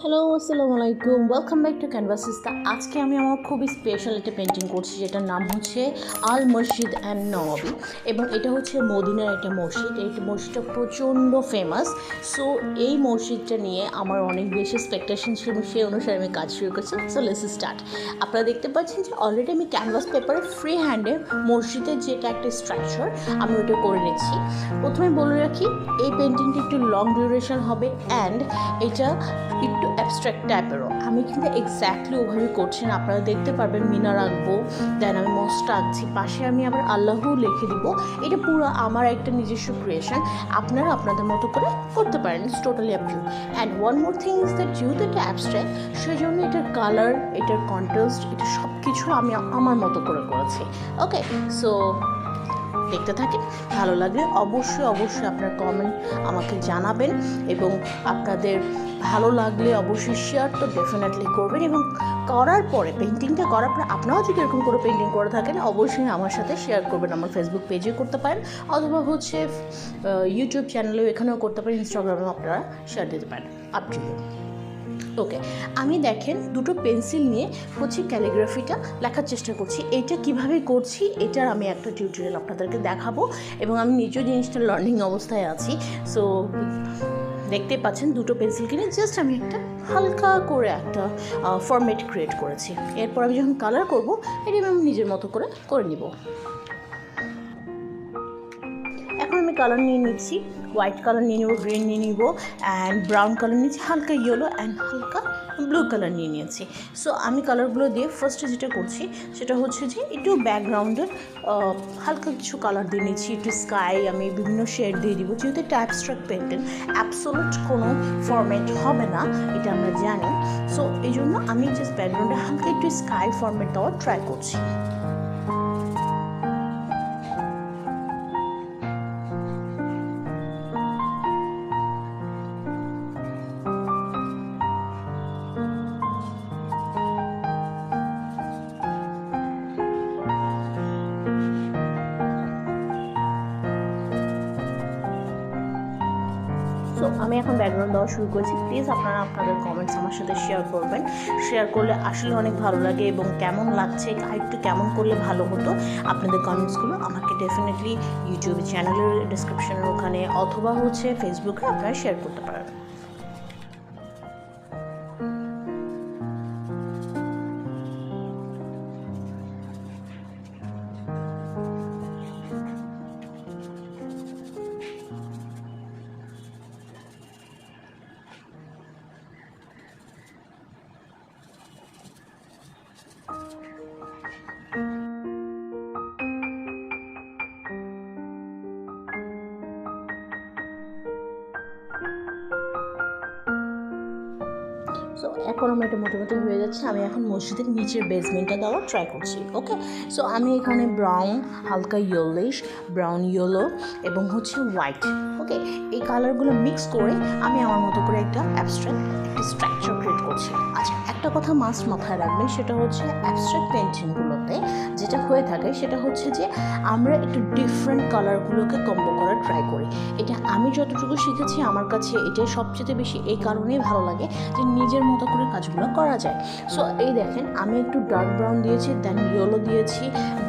Hello, আসসালামু আলাইকুম। Welcome back to Canvasista. আজকে আমি আমার খুবই স্পেশাল একটা পেন্টিং করছি, যেটার নাম হচ্ছে আল-মসজিদ-আন-নাবাবি, এবং এটা হচ্ছে মদিনার একটা মসজিদ। এই মসজিদটা প্রচণ্ড ফেমাস। সো এই মসজিদটা নিয়ে আমার অনেক বেশি এক্সপেকটেশন ছিল, সেই অনুসারে আমি কাজ শুরু করছি। So let's start. আপনারা দেখতে পাচ্ছেন যে অলরেডি আমি ক্যানভাস পেপারে ফ্রি হ্যান্ডে মসজিদের যেটা একটা স্ট্রাকচার আমি ওটা করে নিচ্ছি। প্রথমে বলে রাখি, এই পেন্টিংটা একটু লং ডিউরেশন হবে অ্যান্ড এটা একটু অ্যাবস্ট্রাক্ট টাইপেরও। আমি কিন্তু এক্স্যাক্টলি ওভাবে করছি না। আপনারা দেখতে পারবেন মিনার আঁকবো, দেন আমি মসটা আঁকছি, পাশে আমি আবার আল্লাহু লিখে দিব। এটা পুরো আমার একটা নিজস্ব ক্রিয়েশন। আপনারা আপনাদের মতো করে করতে পারেন, it's totally up to. And one more thing is that যেহেতু এটা অ্যাবস্ট্রাক্ট, সেই জন্য এটার কালার, এটার কন্ট্রাস্ট, এটা সব কিছু আমি আমার মতো করে করেছি। ওকে, সো দেখতে থাকেন। ভালো লাগলে অবশ্যই আপনার কমেন্ট আমাকে জানাবেন, এবং আপনাদের ভালো লাগলে অবশ্যই শেয়ার তো ডেফিনেটলি করবেন। এবং করার পরে, পেন্টিংটা করার পরে আপনারাও যদি এরকম করে পেন্টিং করে থাকেন, অবশ্যই আমার সাথে শেয়ার করবেন। আমার ফেসবুক পেজে করতে পারেন, অথবা হচ্ছে ইউটিউব চ্যানেলেও, এখানেও করতে পারেন, ইনস্টাগ্রামেও আপনারা শেয়ার দিতে পারেন। Up to you. ওকে, আমি দেখেন দুটো পেন্সিল নিয়ে হচ্ছে ক্যালিগ্রাফিটা লেখার চেষ্টা করছি। এটা কিভাবে করছি এটার আমি একটা টিউটোরিয়াল আপনাদেরকে দেখাবো, এবং আমি নিজেও জিনিসটা লার্নিং অবস্থায় আছি। সো দেখতে পাচ্ছেন দুটো পেন্সিল কিনে জাস্ট আমি একটা হালকা করে একটা ফরম্যাট ক্রিয়েট করেছি। এরপর আমি যখন কালার করব, এটা আমি নিজের মতো করে নিব। এখন আমি কালার নিয়ে নিচ্ছি, হোয়াইট কালার নিয়ে নেবো, গ্রিন নিয়ে নিব, অ্যান্ড ব্রাউন কালার নিয়েছি, হালকা ইয়েলো অ্যান্ড হালকা ব্লু কালার নিয়ে নিয়েছি। সো আমি কালারগুলো দিয়ে ফার্স্টে যেটা করছি সেটা হচ্ছে যে একটু ব্যাকগ্রাউন্ডের হালকা কিছু কালার দিয়ে নিচ্ছি, একটু স্কাই, আমি বিভিন্ন শেড দিয়ে দিব। যেহেতু একটা অ্যাবস্ট্রাক্ট পেন্টিং, অ্যাবসোলুট কোনো ফরম্যাট হবে না, এটা আমরা জানি। সো এই জন্য আমি জাস্ট ব্যাকগ্রাউন্ডে হালকা একটু স্কাই ফরম্যাট দেওয়ার ট্রাই করছি। সো আমি এখন ব্যাকগ্রাউন্ড দেওয়া শুরু করেছি। প্লিজ আপনারা আপনাদের কমেন্টস আমার সাথে শেয়ার করবেন। শেয়ার করলে আসলে অনেক ভালো লাগে, এবং কেমন লাগছে, একটু কেমন করলে ভালো হতো, আপনাদের কমেন্টসগুলো আমাকে ডেফিনেটলি ইউটিউব চ্যানেলের ডিসক্রিপশনের ওখানে, অথবা হচ্ছে ফেসবুকে আপনারা শেয়ার করতে পারেন। সো এখন আমার এটা মোটামুটি হয়ে যাচ্ছে। আমি এখন মসজিদের নিচের বেসমেন্টটা দেওয়ার ট্রাই করছি। ওকে, সো আমি এখানে ব্রাউন, হালকা ইয়েলোইশ, ব্রাউন ইয়েলো এবং হচ্ছে হোয়াইট, ওকে, এই কালারগুলো মিক্স করে আমি আমার মতো করে একটা অ্যাবস্ট্রাক্ট একটা স্ট্রাকচার ক্রিয়েট করছি। আচ্ছা, একটা কথা মাস্ট মাথায় রাখবেন, সেটা হচ্ছে অ্যাবস্ট্রাক্ট পেন্টিংগুলোতে যেটা হয়ে থাকে সেটা হচ্ছে যে আমরা একটু ডিফারেন্ট কালারগুলোকে কম্বো করার ট্রাই করি। এটা আমি যতটুকু শিখেছি, আমার কাছে এটাই সবচেয়ে বেশি এই কারণেই ভালো লাগে যে নিজের মতো করে কাজগুলো করা যায়। সো এই দেখেন, আমি একটু ডার্ক ব্রাউন দিয়েছি, দেন ইয়েলো দিয়েছি,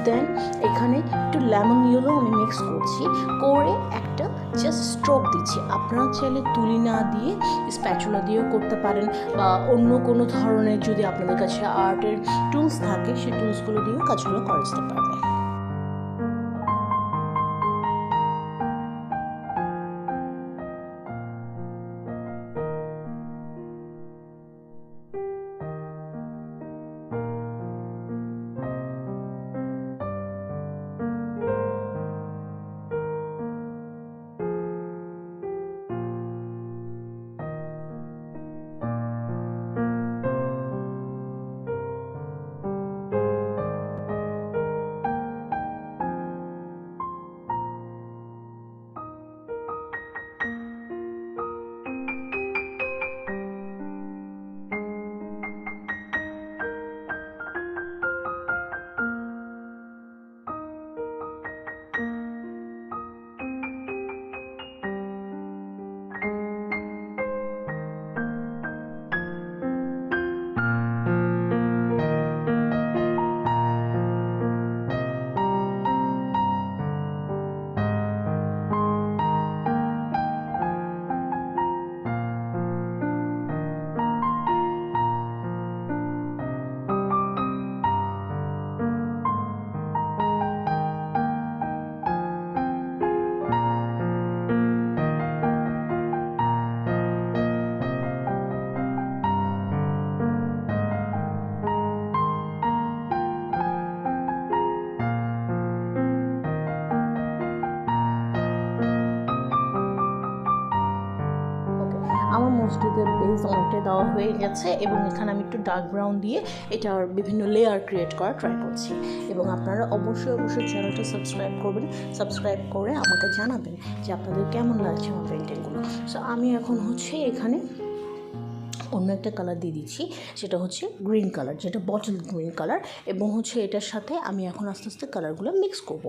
দেন এখানে একটু লেমন ইয়েলো আমি মিক্স করছি, করে একটা জাস্ট স্ট্রোক দিচ্ছি। আপনারা চাইলে তুলি না দিয়ে স্প্যাচুলা দিয়েও করতে পারেন, বা অন্য কোনো ধরনের যদি আপনাদের কাছে আর্টের টুলস থাকে, সেই টুলসগুলো দিয়েও কাজগুলো করা যেতে পারবে। রঙটা দেওয়া হয়ে গেছে এবং এখানে আমি একটু ডার্ক ব্রাউন দিয়ে এটার বিভিন্ন লেয়ার ক্রিয়েট করার ট্রাই করছি। এবং আপনারা অবশ্যই চ্যানেলটা সাবস্ক্রাইব করবেন, সাবস্ক্রাইব করে আমাকে জানাবেন যে আপনাদের কেমন লাগছে আমার পেন্টিংগুলো। সো আমি এখন এখানে অন্য একটা কালার দিয়ে দিচ্ছি, সেটা হচ্ছে গ্রিন কালার, যেটা বটল গ্রিন কালার, এবং এটার সাথে আমি এখন আস্তে আস্তে কালারগুলো মিক্স করব।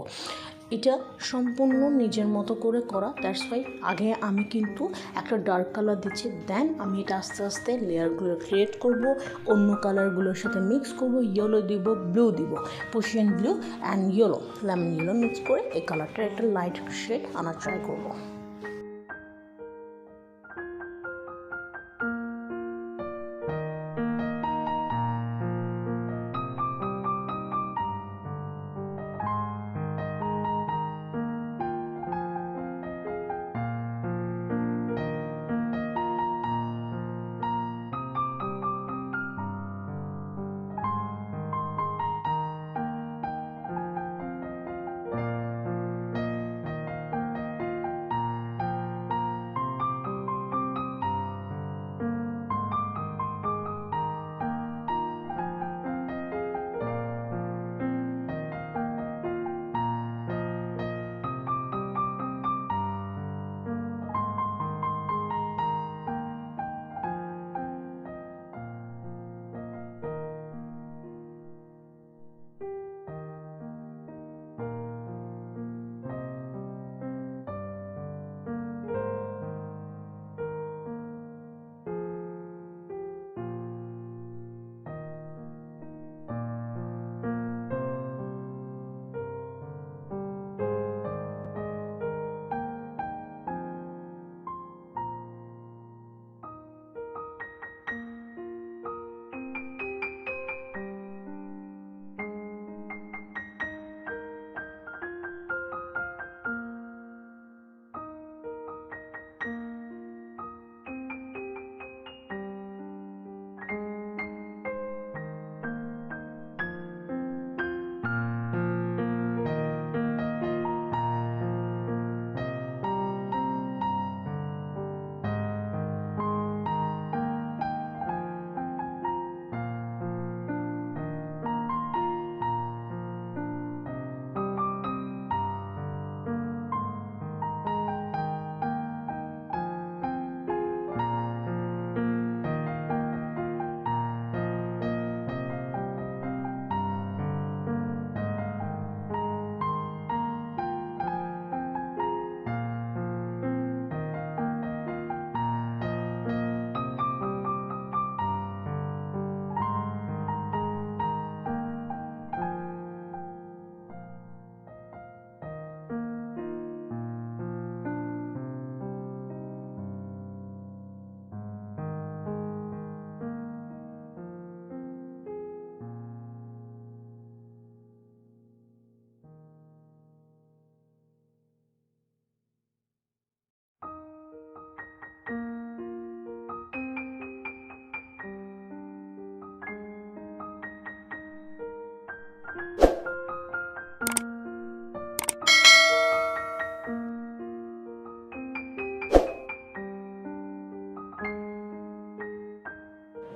এটা সম্পূর্ণ নিজের মতো করে করা, দ্যাটস ওয়াই আগে আমি কিন্তু একটা ডার্ক কালার দিচ্ছি, দেন আমি এটা আস্তে আস্তে লেয়ারগুলো ক্রিয়েট করব, অন্য কালারগুলোর সাথে মিক্স করব, ইয়েলো দিব, ব্লু দিব, Persian blue and yellow, lemon yellow mix করে এই কালারটার একটা লাইট শেড আনার ট্রাই করব।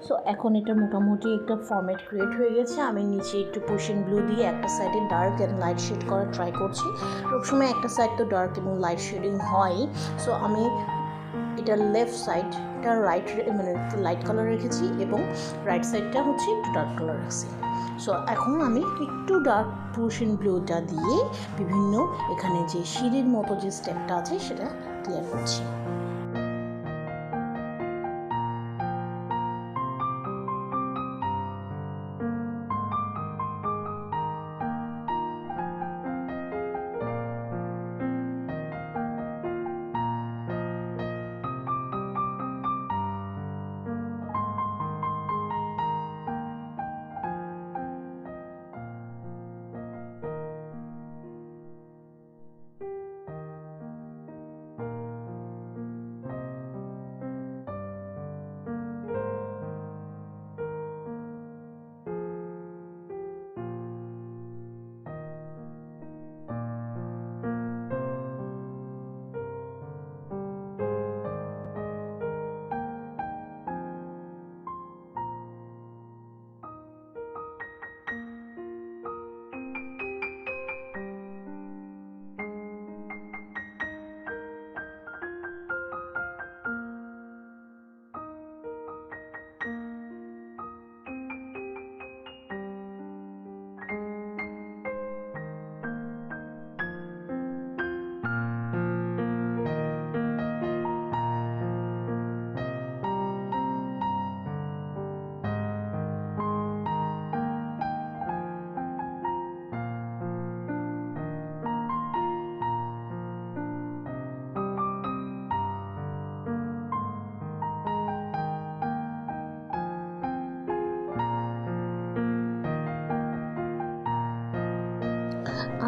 সো এখন এটা মোটামুটি একটা ফর্ম্যাট ক্রিয়েট হয়ে গেছে। আমি নিচে একটু পার্সিয়ান ব্লু দিয়ে একটা সাইডে ডার্ক অ্যান্ড লাইট শেড করার ট্রাই করছি। সবসময় একটা সাইড তো ডার্ক এবং লাইট শেডিং হয়। সো আমি এটা লেফট সাইডটা মানে লাইট কালার রেখেছি এবং রাইট সাইডটা একটু ডার্ক কালার রাখছি। সো এখন আমি একটু ডার্ক পার্সিয়ান ব্লুটা দিয়ে বিভিন্ন এখানে যে সিঁড়ির মতো যে স্টেপটা আছে সেটা ক্লিয়ার করছি।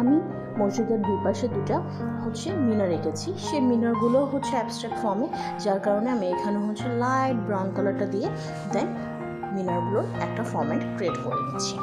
আমি মসজিদের দুই পাশে দুটা হচ্ছে মিনার রেখেছি, সেই মিনারগুলো হচ্ছে অ্যাবস্ট্রাক্ট ফর্মে, যার কারণে আমি এখানে হচ্ছে লাইট ব্রাউন কালারটা দিয়ে দেন মিনারগুলোর একটা ফর্মেট ক্রিয়েট করে নিচ্ছি।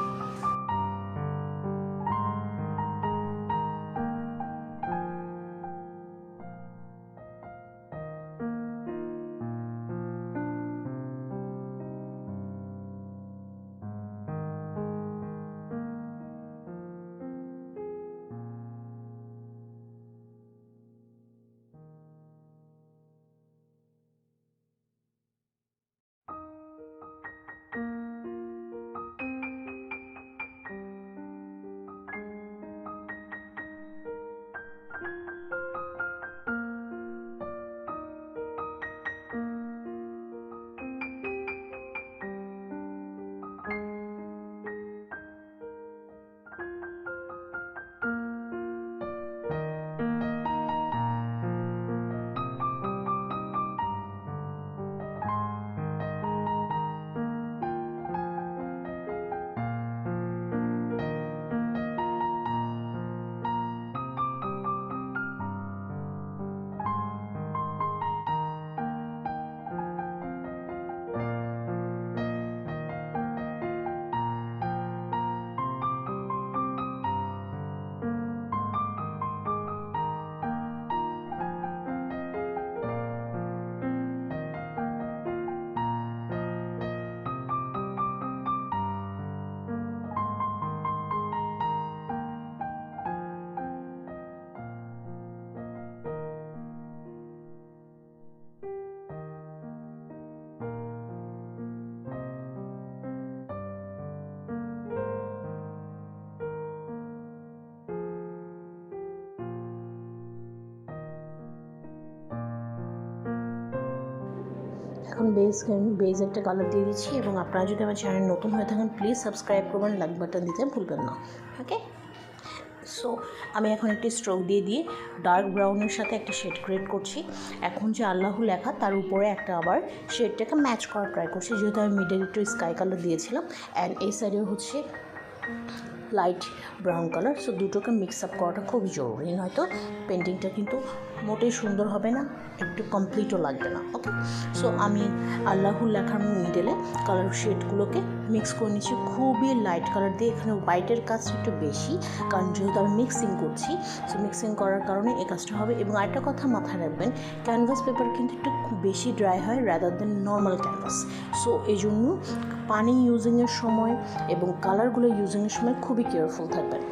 এখন বেজ একটা কালার দিয়ে দিচ্ছি, এবং আপনারা যদি আমার চ্যানেল নতুন হয়ে থাকেন প্লিজ সাবস্ক্রাইব করবেন, লাইক বাটন দিতে ভুলবেন না। ওকে, সো আমি এখন একটি স্ট্রোক দিয়ে ডার্ক ব্রাউনের সাথে একটা শেড ক্রিয়েট করছি। এখন যে আল্লাহু লেখা তার উপরে একটা আবার শেডটাকে ম্যাচ করার ট্রাই করছি, যেহেতু আমি মিডল একটু স্কাই কালার দিয়েছিলাম অ্যান্ড এই সাইডে হচ্ছে লাইট ব্রাউন কালার। সো দুটোকে মিক্স আপ করাটা খুবই জরুরি, নয়তো পেন্টিংটা কিন্তু মোটেই সুন্দর হবে না, একটু কমপ্লিটও লাগবে না। ওকে, সো আমি আল্লাহুর লেখার মিডলে কালার শেডগুলোকে মিক্স করে নিচ্ছি খুবই লাইট কালার দিয়ে। এখানে হোয়াইটের কাজটা একটু বেশি, কারণ যেহেতু আমি মিক্সিং করছি, সো মিক্সিং করার কারণে এই কাজটা হবে। এবং আরেকটা কথা মাথায় রাখবেন, ক্যানভাস পেপার কিন্তু একটু বেশি ড্রাই হয় rather than normal canvas. So এই জন্য পানি ইউজিংয়ের সময় এবং কালারগুলো ইউজিংয়ের সময় খুবই কেয়ারফুল থাকবেন।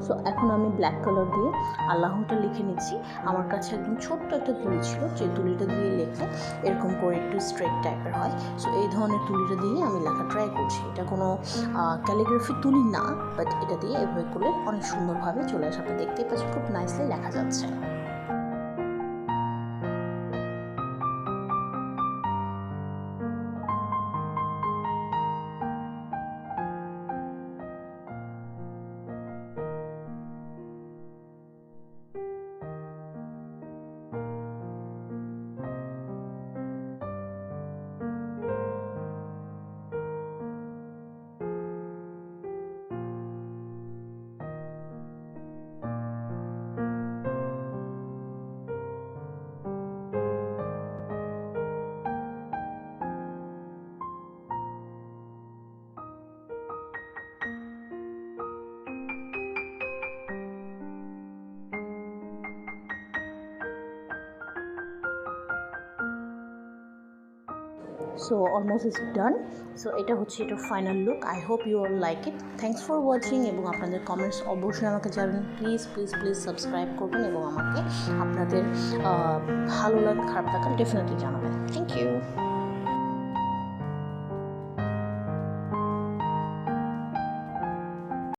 সো এখন আমি ব্ল্যাক কালার দিয়ে আল্লাহটা লিখে নিচ্ছি। আমার কাছে একদম ছোট্ট একটা তুলি ছিল, যে তুলিটা দিয়ে লেখলে এরকম করে একটু স্ট্রেট টাইপের হয়। সো এই ধরনের তুলিটা দিয়ে আমি লেখা ট্রাই করছি। এটা কোনো ক্যালিগ্রাফি তুলি না, বাট এটা দিয়ে এভাবে করলে অনেক সুন্দরভাবে চলে আসে। আপনি দেখতেই পাচ্ছেন খুব নাইসলি লেখা যাচ্ছে। So almost is done. So এটা হচ্ছে এটার final look. I hope you are like it. Thanks for watching, এবং আপনাদের কমেন্টস অবশ্যই আমাকে জানাবেন। প্লিজ প্লিজ প্লিজ সাবস্ক্রাইব করবেন এবং আমাকে আপনাদের ভালো লাগা খারাপ লাগা ডেফিনেটলি জানাবেন। Thank you.